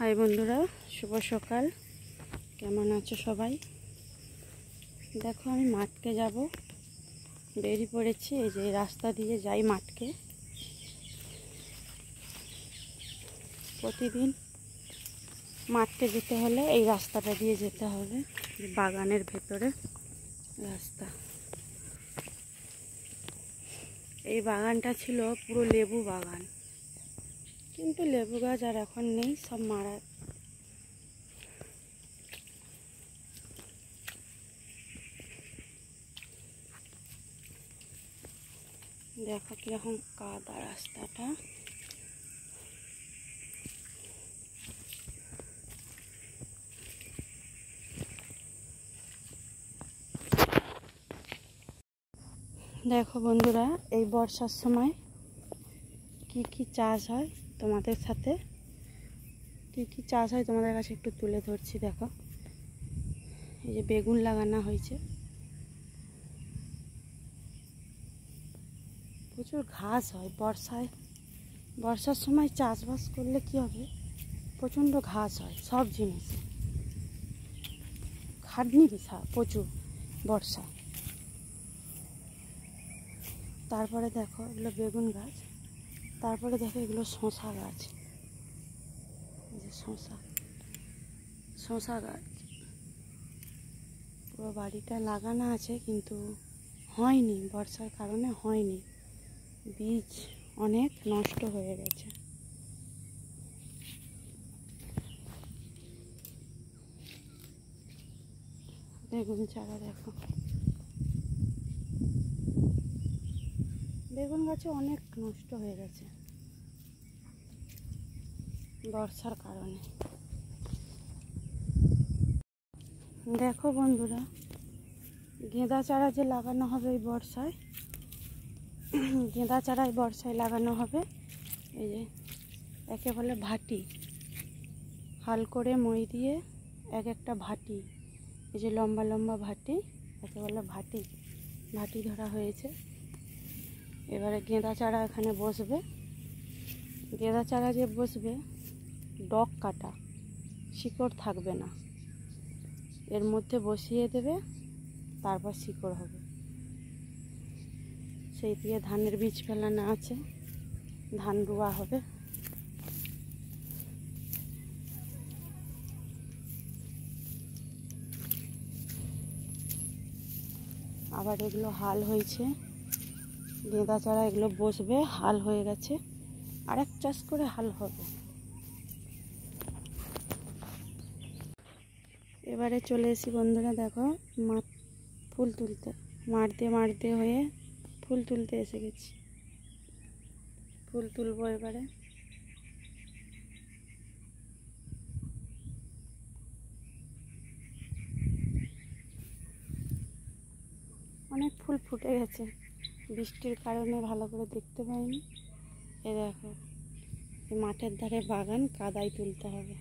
High বন্ধুরা, শুভ সকাল। কেমন আছো সবাই? দেখো, আমি মাঠকে যাব, বেরিয়ে পড়েছি। এই যে রাস্তা দিয়ে যাই মাঠকে। প্রতিদিন মাঠকে যেতে হলে এই রাস্তাটা দিয়ে যেতে হবে, বাগানের ভেতরে রাস্তা। এই বাগানটা ছিল পুরো লেবু বাগান, কিন্তু লেবু গাছ আর এখন নেই, সব মারা। দেখো কিরকম কাদা রাস্তাটা। দেখো বন্ধুরা, এই বর্ষার সময় কি চাষ হয় তোমাদের সাথে, কি চাষ হয় তোমাদের কাছে একটু তুলে ধরছি। দেখো, এই যে বেগুন লাগানো হয়েছে, প্রচুর ঘাস হয় বর্ষার সময় চাষবাস করলে কি হবে, প্রচণ্ড ঘাস হয় সব জিনিস, খাটনি বিশাল প্রচুর বর্ষা। তারপরে দেখো এগুলো বেগুন গাছ, তারপরে দেখো এগুলো শসা গাছ। এই যে শসা গাছ পুরো বাড়িটা লাগানো আছে, কিন্তু হয়নি, বর্ষার কারণে হয়নি, বীজ অনেক নষ্ট হয়ে গেছে। বেগুন চারা দেখো, বেগুন গাছে অনেক নষ্ট হয়ে গেছে বর্ষার কারণে। দেখো বন্ধুরা, গেঁদা চারা যে লাগানো হবে এই বর্ষায়, গেঁদা চারা এই বর্ষায় লাগানো হবে। এই যে একে বলে ভাটি, হাল করে মই দিয়ে এক একটা ভাটি, এই যে লম্বা লম্বা ভাটি, একে বলে ভাটি। ভাটি ধরা হয়েছে। এবারে গেঁদা চারা এখানে বসবে। গেঁদা চারা যে বসবে, ডগ কাটা, শিকড় থাকবে না, এর মধ্যে বসিয়ে দেবে, তারপর শিকড় হবে। সেই দিয়ে ধানের বীজ ফেলানো আছে, ধান রোয়া হবে। আবার এগুলো হাল হয়েছে, গেঁদা চারা এগুলো বসবে, হাল হয়ে গেছে, আরেক চাষ করে হাল হবে। এবারে চলে এসি বন্ধুরা, দেখো মাঠ ফুল তুলতে, মাঠ দিয়ে হয়ে ফুল তুলতে এসে গেছি। ফুল তুলবো এবারে। অনেক ফুল ফুটে গেছে, বৃষ্টির কারণে ভালো করে দেখতে পাইনি। এ দেখো, মাঠের ধারে বাগান, কাদায় তুলতে হবে।